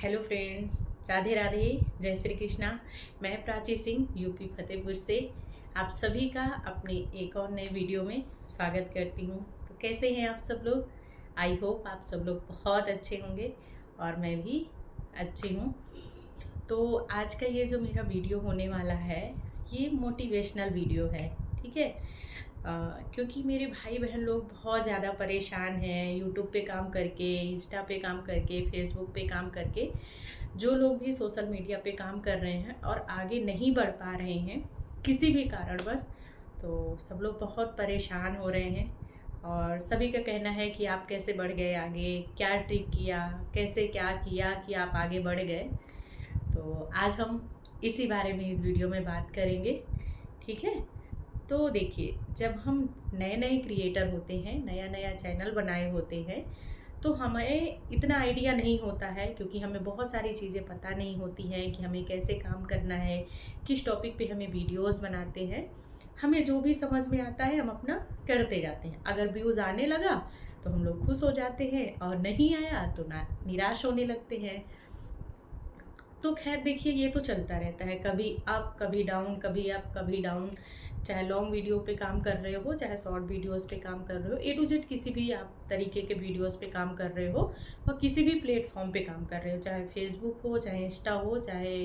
Hello friends, Radhe Radhe, जय श्री कृष्णा। मैं Prachi Singh UP Fatehpur से आप सभी का अपने एक और नए वीडियो में स्वागत करती हूँ। तो कैसे हैं आप सब लोग? आई होप आप सब लोग बहुत अच्छे होंगे और मैं भी अच्छी हूँ। तो आज का ये जो मेरा वीडियो होने वाला है, ये मोटिवेशनल वीडियो है। ठीक है। क्योंकि मेरे भाई बहन लोग बहुत ज़्यादा परेशान हैं यूट्यूब पे काम करके, इंस्टा पे काम करके, फेसबुक पे काम करके। जो लोग भी सोशल मीडिया पे काम कर रहे हैं और आगे नहीं बढ़ पा रहे हैं किसी भी कारणवश, तो सब लोग बहुत परेशान हो रहे हैं। और सभी का कहना है कि आप कैसे बढ़ गए आगे, क्या ट्रिक किया, कैसे क्या किया कि आप आगे बढ़ गए। तो आज हम इसी बारे में इस वीडियो में बात करेंगे। ठीक है। तो देखिए, जब हम नए नए क्रिएटर होते हैं, नया नया चैनल बनाए होते हैं, तो हमें इतना आइडिया नहीं होता है, क्योंकि हमें बहुत सारी चीज़ें पता नहीं होती हैं कि हमें कैसे काम करना है, किस टॉपिक पे हमें वीडियोस बनाते हैं। हमें जो भी समझ में आता है हम अपना करते जाते हैं। अगर व्यूज़ आने लगा तो हम लोग खुश हो जाते हैं, और नहीं आया तो ना निराश होने लगते हैं। तो खैर देखिए, ये तो चलता रहता है, कभी अप कभी डाउन, कभी अप कभी डाउन। चाहे लॉन्ग वीडियो पे काम कर रहे हो, चाहे शॉर्ट वीडियोस पे काम कर रहे हो, ए टू जेड किसी भी आप तरीके के वीडियोस पे काम कर रहे हो, और किसी भी प्लेटफॉर्म पे काम कर रहे हो, चाहे फेसबुक हो, चाहे इंस्टा हो, चाहे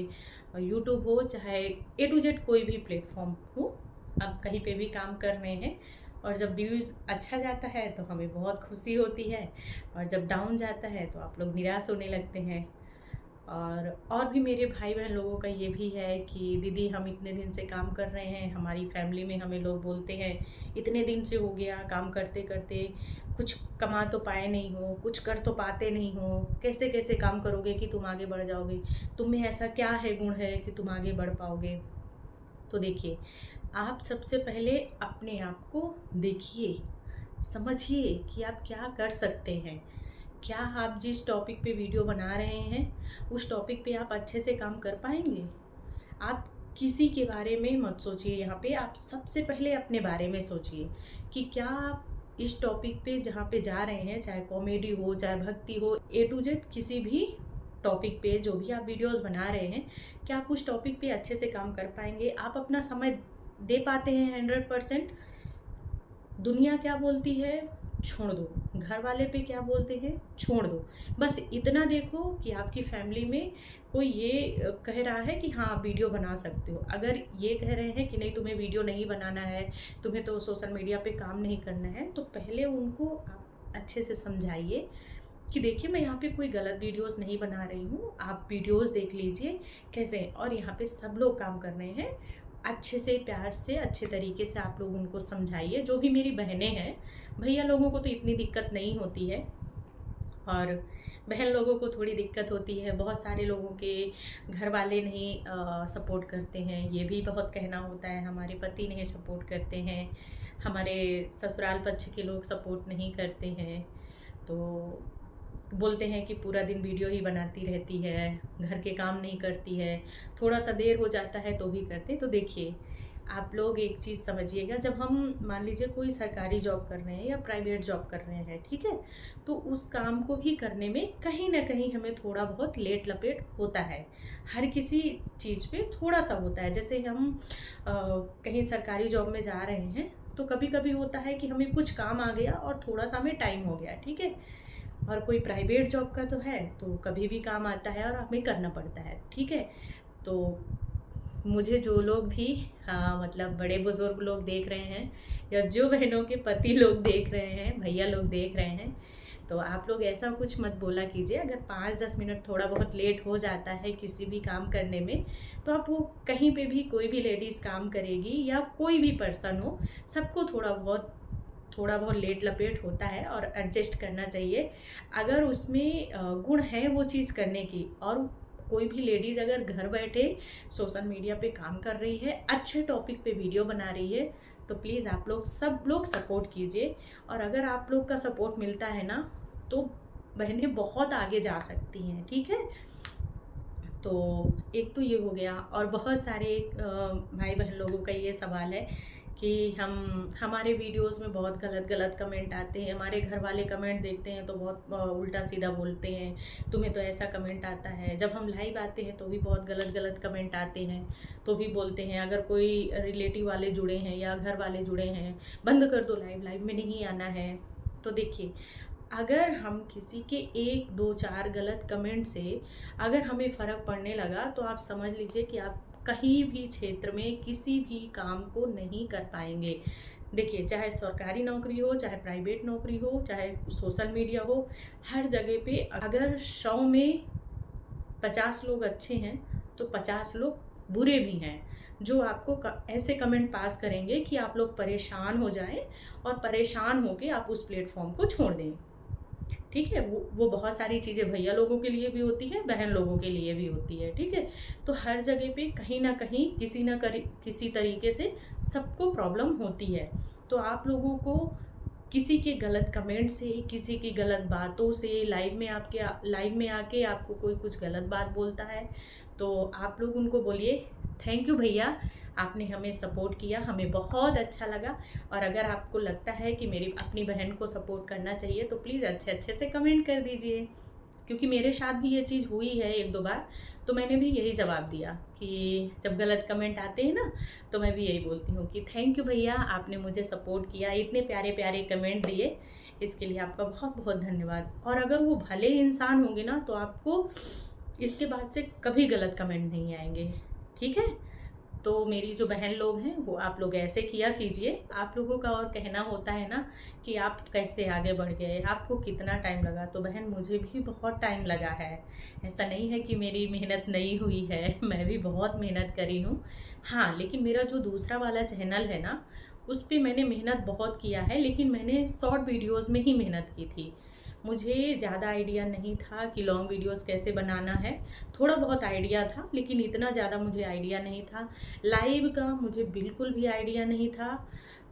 यूट्यूब हो, चाहे ए टू जेड कोई भी प्लेटफॉर्म हो, आप कहीं पे भी काम कर रहे हैं। और जब व्यूज़ अच्छा जाता है तो हमें बहुत खुशी होती है, और जब डाउन जाता है तो आप लोग निराश होने लगते हैं। और भी मेरे भाई बहन लोगों का ये भी है कि दीदी, हम इतने दिन से काम कर रहे हैं, हमारी फैमिली में हमें लोग बोलते हैं इतने दिन से हो गया काम करते करते, कुछ कमा तो पाए नहीं हो, कुछ कर तो पाते नहीं हो, कैसे कैसे काम करोगे कि तुम आगे बढ़ जाओगे, तुम में ऐसा क्या है गुण है कि तुम आगे बढ़ पाओगे। तो देखिए, आप सबसे पहले अपने आप को देखिए, समझिए कि आप क्या कर सकते हैं। क्या आप जिस टॉपिक पे वीडियो बना रहे हैं उस टॉपिक पे आप अच्छे से काम कर पाएंगे? आप किसी के बारे में मत सोचिए, यहाँ पे आप सबसे पहले अपने बारे में सोचिए कि क्या आप इस टॉपिक पे जहाँ पे जा रहे हैं, चाहे कॉमेडी हो, चाहे भक्ति हो, ए टू जेड किसी भी टॉपिक पे जो भी आप वीडियोस बना रहे हैं, क्या आप उस टॉपिक पे अच्छे से काम कर पाएंगे? आप अपना समय दे पाते हैं 100%? दुनिया क्या बोलती है, छोड़ दो। घर वाले पे क्या बोलते हैं, छोड़ दो। बस इतना देखो कि आपकी फैमिली में कोई ये कह रहा है कि हाँ आप वीडियो बना सकते हो। अगर ये कह रहे हैं कि नहीं, तुम्हें वीडियो नहीं बनाना है, तुम्हें तो सोशल मीडिया पे काम नहीं करना है, तो पहले उनको आप अच्छे से समझाइए कि देखिए, मैं यहाँ पे कोई गलत वीडियोस नहीं बना रही हूँ, आप वीडियोस देख लीजिए कैसे। और यहाँ पे सब लोग काम कर रहे हैं, अच्छे से, प्यार से, अच्छे तरीके से आप लोग उनको समझाइए। जो भी मेरी बहनें हैं, भैया लोगों को तो इतनी दिक्कत नहीं होती है, और बहन लोगों को थोड़ी दिक्कत होती है। बहुत सारे लोगों के घर वाले नहीं सपोर्ट करते हैं, ये भी बहुत कहना होता है, हमारे पति नहीं सपोर्ट करते हैं, हमारे ससुराल पक्ष के लोग सपोर्ट नहीं करते हैं। तो बोलते हैं कि पूरा दिन वीडियो ही बनाती रहती है, घर के काम नहीं करती है, थोड़ा सा देर हो जाता है तो भी करते। तो देखिए, आप लोग एक चीज़ समझिएगा, जब हम मान लीजिए कोई सरकारी जॉब कर रहे हैं या प्राइवेट जॉब कर रहे हैं, ठीक है, तो उस काम को भी करने में कहीं ना कहीं हमें थोड़ा बहुत लेट लपेट होता है। हर किसी चीज़ पे थोड़ा सा होता है। जैसे हम कहीं सरकारी जॉब में जा रहे हैं, तो कभी कभी होता है कि हमें कुछ काम आ गया और थोड़ा सा हमें टाइम हो गया, ठीक है। और कोई प्राइवेट जॉब का तो है, तो कभी भी काम आता है और हमें करना पड़ता है, ठीक है। तो मुझे जो लोग भी, हाँ मतलब बड़े बुजुर्ग लोग देख रहे हैं, या जो बहनों के पति लोग देख रहे हैं, भैया लोग देख रहे हैं, तो आप लोग ऐसा कुछ मत बोला कीजिए। अगर 5-10 मिनट थोड़ा बहुत लेट हो जाता है किसी भी काम करने में, तो आप वो कहीं पे भी कोई भी लेडीज़ काम करेगी या कोई भी पर्सन हो, सबको थोड़ा बहुत लेट लपेट होता है और एडजस्ट करना चाहिए। अगर उसमें गुण है वो चीज़ करने की, और कोई भी लेडीज़ अगर घर बैठे सोशल मीडिया पे काम कर रही है, अच्छे टॉपिक पे वीडियो बना रही है, तो प्लीज़ आप लोग सब लोग सपोर्ट कीजिए। और अगर आप लोग का सपोर्ट मिलता है ना, तो बहनें बहुत आगे जा सकती हैं, ठीक है। तो एक तो ये हो गया। और बहुत सारे भाई बहन लोगों का ये सवाल है कि हमारे वीडियोस में बहुत गलत गलत कमेंट आते हैं, हमारे घर वाले कमेंट देखते हैं तो बहुत उल्टा सीधा बोलते हैं, तुम्हें तो ऐसा कमेंट आता है। जब हम लाइव आते हैं तो भी बहुत गलत गलत कमेंट आते हैं, तो भी बोलते हैं। अगर कोई रिलेटिव वाले जुड़े हैं या घर वाले जुड़े हैं, बंद कर दो लाइव, लाइव में नहीं आना है। तो देखिए, अगर हम किसी के 1 2 4 गलत कमेंट से अगर हमें फ़र्क पड़ने लगा, तो आप समझ लीजिए कि आप कहीं भी क्षेत्र में किसी भी काम को नहीं कर पाएंगे। देखिए, चाहे सरकारी नौकरी हो, चाहे प्राइवेट नौकरी हो, चाहे सोशल मीडिया हो, हर जगह पे अगर 100 में 50 लोग अच्छे हैं तो 50 लोग बुरे भी हैं, जो आपको ऐसे कमेंट पास करेंगे कि आप लोग परेशान हो जाएं और परेशान होकर आप उस प्लेटफॉर्म को छोड़ दें। ठीक है, वो बहुत सारी चीज़ें भैया लोगों के लिए भी होती है, बहन लोगों के लिए भी होती है। ठीक है, तो हर जगह पे कहीं ना कहीं किसी तरीके से सबको प्रॉब्लम होती है। तो आप लोगों को किसी के गलत कमेंट से, किसी की गलत बातों से, लाइव में आके आपको कोई कुछ गलत बात बोलता है, तो आप लोग उनको बोलिए थैंक यू भैया, आपने हमें सपोर्ट किया, हमें बहुत अच्छा लगा। और अगर आपको लगता है कि मेरी अपनी बहन को सपोर्ट करना चाहिए तो प्लीज़ अच्छे अच्छे से कमेंट कर दीजिए, क्योंकि मेरे साथ भी ये चीज़ हुई है 1 2 बार। तो मैंने भी यही जवाब दिया कि जब गलत कमेंट आते हैं ना, तो मैं भी यही बोलती हूँ कि थैंक यू भैया, आपने मुझे सपोर्ट किया, इतने प्यारे प्यारे कमेंट दिए, इसके लिए आपका बहुत बहुत धन्यवाद। और अगर वो भले इंसान होंगे ना, तो आपको इसके बाद से कभी गलत कमेंट नहीं आएंगे। ठीक है, तो मेरी जो बहन लोग हैं वो आप लोग ऐसे किया कीजिए। आप लोगों का और कहना होता है ना कि आप कैसे आगे बढ़ गए, आपको कितना टाइम लगा। तो बहन, मुझे भी बहुत टाइम लगा है, ऐसा नहीं है कि मेरी मेहनत नहीं हुई है, मैं भी बहुत मेहनत करी हूँ। हाँ, लेकिन मेरा जो दूसरा वाला चैनल है ना, उस पर मैंने मेहनत बहुत किया है, लेकिन मैंने शॉर्ट वीडियोज़ में ही मेहनत की थी। मुझे ज़्यादा आइडिया नहीं था कि लॉन्ग वीडियोस कैसे बनाना है। थोड़ा बहुत आइडिया था, लेकिन इतना ज़्यादा मुझे आइडिया नहीं था। लाइव का मुझे बिल्कुल भी आइडिया नहीं था।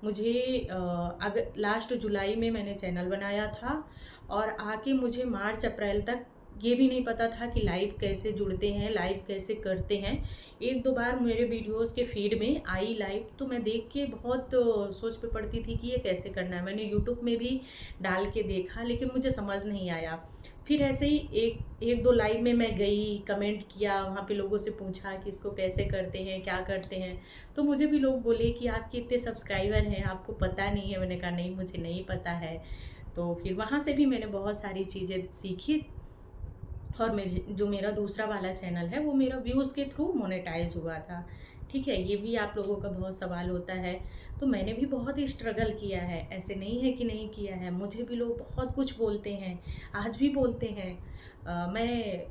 मुझे अगर लास्ट जुलाई में मैंने चैनल बनाया था, और आके मुझे मार्च अप्रैल तक ये भी नहीं पता था कि लाइव कैसे जुड़ते हैं, लाइव कैसे करते हैं। 1 2 बार मेरे वीडियोस के फीड में आई लाइव, तो मैं देख के बहुत सोच पे पड़ती थी कि ये कैसे करना है। मैंने यूट्यूब में भी डाल के देखा, लेकिन मुझे समझ नहीं आया। फिर ऐसे ही एक दो लाइव में मैं गई, कमेंट किया, वहाँ पे लोगों से पूछा कि इसको कैसे करते हैं, क्या करते हैं। तो मुझे भी लोग बोले कि आपके इतने सब्सक्राइबर हैं, आपको पता नहीं है। मैंने कहा नहीं, मुझे नहीं पता है। तो फिर वहाँ से भी मैंने बहुत सारी चीज़ें सीखी। और जो मेरा दूसरा वाला चैनल है वो मेरा व्यूज़ के थ्रू मोनेटाइज हुआ था। ठीक है, ये भी आप लोगों का बहुत सवाल होता है। तो मैंने भी बहुत ही स्ट्रगल किया है, ऐसे नहीं है कि नहीं किया है। मुझे भी लोग बहुत कुछ बोलते हैं, आज भी बोलते हैं। मैं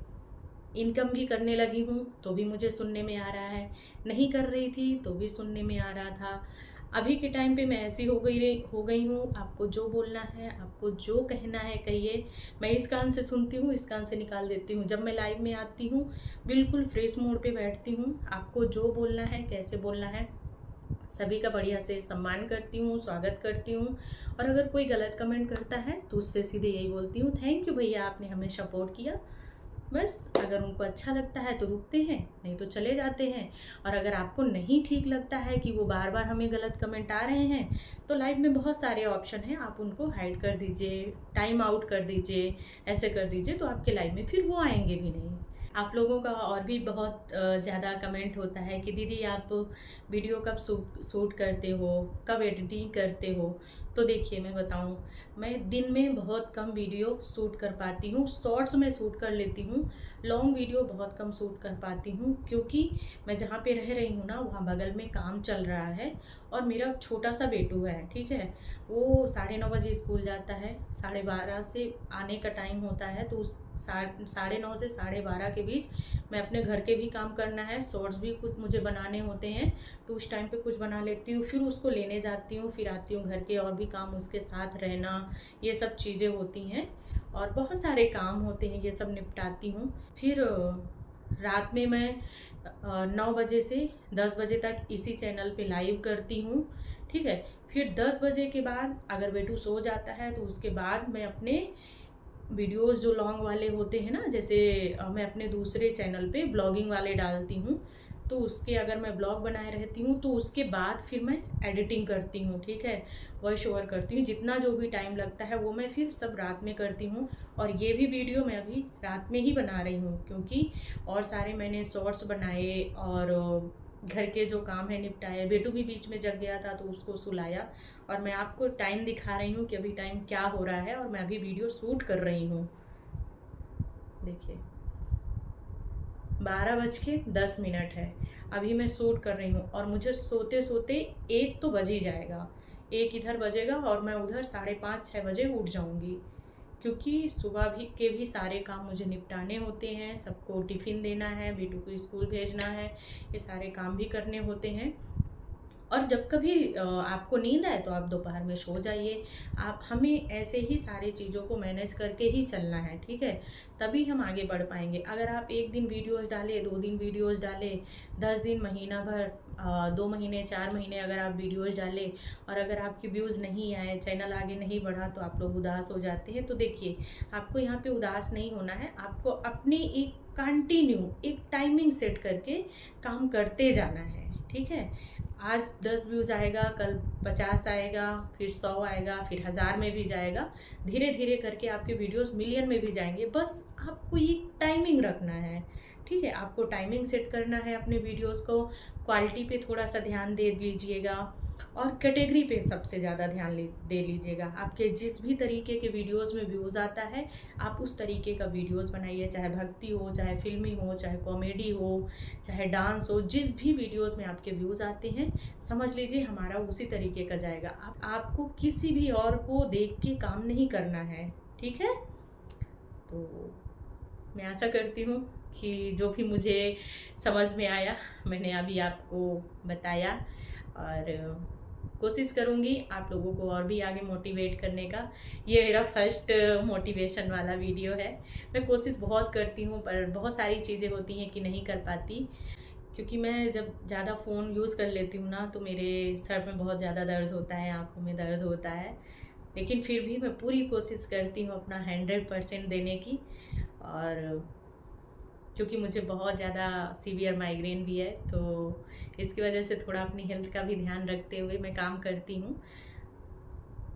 इनकम भी करने लगी हूँ तो भी मुझे सुनने में आ रहा है, नहीं कर रही थी तो भी सुनने में आ रहा था। अभी के टाइम पे मैं ऐसी हो गई हूँ, आपको जो बोलना है, आपको जो कहना है कहिए। मैं इस कान से सुनती हूँ, इस कान से निकाल देती हूँ। जब मैं लाइव में आती हूँ बिल्कुल फ्रेश मोड पे बैठती हूँ। आपको जो बोलना है, कैसे बोलना है, सभी का बढ़िया से सम्मान करती हूँ, स्वागत करती हूँ। और अगर कोई गलत कमेंट करता है तो उससे सीधे यही बोलती हूँ, थैंक यू भैया, आपने हमें सपोर्ट किया। बस, अगर उनको अच्छा लगता है तो रुकते हैं, नहीं तो चले जाते हैं। और अगर आपको नहीं ठीक लगता है कि वो बार बार हमें गलत कमेंट आ रहे हैं, तो लाइव में बहुत सारे ऑप्शन हैं, आप उनको हाइड कर दीजिए, टाइम आउट कर दीजिए, ऐसे कर दीजिए, तो आपके लाइव में फिर वो आएंगे भी नहीं। आप लोगों का और भी बहुत ज़्यादा कमेंट होता है कि दीदी आप वीडियो कब शूट करते हो, कब एडिटिंग करते हो। तो देखिए, मैं बताऊं, मैं दिन में बहुत कम वीडियो शूट कर पाती हूँ। शॉर्ट्स में शूट कर लेती हूँ, लॉन्ग वीडियो बहुत कम शूट कर पाती हूँ, क्योंकि मैं जहाँ पे रह रही हूँ ना, वहाँ बगल में काम चल रहा है। और मेरा छोटा सा बेटू है, ठीक है, वो 9:30 बजे स्कूल जाता है, 12:30 से आने का टाइम होता है। तो उस 9:30 से 12:30 के बीच मैं अपने घर के भी काम करना है, शॉर्ट्स भी कुछ मुझे बनाने होते हैं, तो उस टाइम पे कुछ बना लेती हूँ, फिर उसको लेने जाती हूँ, फिर आती हूँ, घर के और भी काम उसके साथ रहना, ये सब चीज़ें होती हैं। और बहुत सारे काम होते हैं, ये सब निपटाती हूँ। फिर रात में मैं 9 बजे से 10 बजे तक इसी चैनल पे लाइव करती हूँ। ठीक है, फिर 10 बजे के बाद अगर बेटू सो जाता है तो उसके बाद मैं अपने वीडियोस जो लॉन्ग वाले होते हैं ना, जैसे मैं अपने दूसरे चैनल पे ब्लॉगिंग वाले डालती हूँ, तो उसके अगर मैं ब्लॉग बनाए रहती हूँ तो उसके बाद फिर मैं एडिटिंग करती हूँ, ठीक है, वॉइस ओवर करती हूँ। जितना जो भी टाइम लगता है वो मैं फिर सब रात में करती हूँ। और ये भी वीडियो मैं अभी रात में ही बना रही हूँ, क्योंकि और सारे मैंने शॉर्ट्स बनाए और घर के जो काम है निपटाए। बेटू भी बीच में जग गया था तो उसको सुलाया, और मैं आपको टाइम दिखा रही हूँ कि अभी टाइम क्या हो रहा है, और मैं अभी वीडियो शूट कर रही हूँ। देखिए 12:10 है, अभी मैं शूट कर रही हूँ, और मुझे सोते सोते 1 तो बज ही जाएगा। 1 इधर बजेगा और मैं उधर 5:30-6 बजे उठ जाऊँगी, क्योंकि सुबह भी के सारे काम मुझे निपटाने होते हैं। सबको टिफ़िन देना है, बेटू को स्कूल भेजना है, ये सारे काम भी करने होते हैं। और जब कभी आपको नींद आए तो आप दोपहर में सो जाइए। आप हमें ऐसे ही सारी चीज़ों को मैनेज करके ही चलना है, ठीक है, तभी हम आगे बढ़ पाएंगे। अगर आप 1 दिन वीडियोज़ डालें, 2 दिन वीडियोज़ डालें, 10 दिन, महीना भर, 2 महीने, 4 महीने अगर आप वीडियोज़ डालें और अगर आपके व्यूज़ नहीं आए, चैनल आगे नहीं बढ़ा, तो आप लोग उदास हो जाते हैं। तो देखिए, आपको यहाँ पे उदास नहीं होना है, आपको अपनी एक कंटिन्यू एक टाइमिंग सेट करके काम करते जाना है, ठीक है। आज 10 व्यूज़ आएगा, कल 50 आएगा, फिर 100 आएगा, फिर 1000 में भी जाएगा। धीरे धीरे करके आपके वीडियोस मिलियन में भी जाएंगे। बस आपको ये टाइमिंग रखना है, ठीक है। आपको टाइमिंग सेट करना है अपने वीडियोस को। क्वालिटी पे थोड़ा सा ध्यान दे लीजिएगा, और कैटेगरी पे सबसे ज़्यादा ध्यान दे लीजिएगा। आपके जिस भी तरीके के वीडियोस में व्यूज़ आता है, आप उस तरीके का वीडियोस बनाइए। चाहे भक्ति हो, चाहे फिल्मी हो, चाहे कॉमेडी हो, चाहे डांस हो, जिस भी वीडियोस में आपके व्यूज़ आते हैं, समझ लीजिए हमारा उसी तरीके का जाएगा। आपको किसी भी और को देख के काम नहीं करना है, ठीक है। तो मैं आशा करती हूँ कि जो भी मुझे समझ में आया मैंने अभी आपको बताया, और कोशिश करूँगी आप लोगों को और भी आगे मोटिवेट करने का। ये मेरा फर्स्ट मोटिवेशन वाला वीडियो है। मैं कोशिश बहुत करती हूँ, पर बहुत सारी चीज़ें होती हैं कि नहीं कर पाती, क्योंकि मैं जब ज़्यादा फ़ोन यूज़ कर लेती हूँ ना, तो मेरे सर में बहुत ज़्यादा दर्द होता है, आँखों में दर्द होता है। लेकिन फिर भी मैं पूरी कोशिश करती हूँ अपना 100% देने की। और क्योंकि मुझे बहुत ज़्यादा सीवियर माइग्रेन भी है, तो इसकी वजह से थोड़ा अपनी हेल्थ का भी ध्यान रखते हुए मैं काम करती हूँ,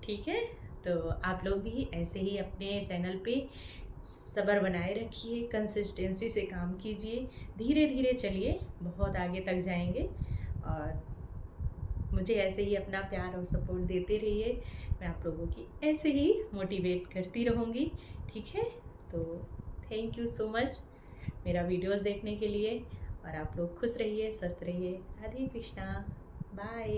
ठीक है। तो आप लोग भी ऐसे ही अपने चैनल पे सब्र बनाए रखिए, कंसिस्टेंसी से काम कीजिए, धीरे धीरे चलिए, बहुत आगे तक जाएंगे। और मुझे ऐसे ही अपना प्यार और सपोर्ट देते रहिए। मैं आप लोगों की ऐसे ही मोटिवेट करती रहूँगी, ठीक है। तो थैंक यू सो मच मेरा वीडियोस देखने के लिए, और आप लोग खुश रहिए, स्वस्थ रहिए। राधे कृष्णा, बाय।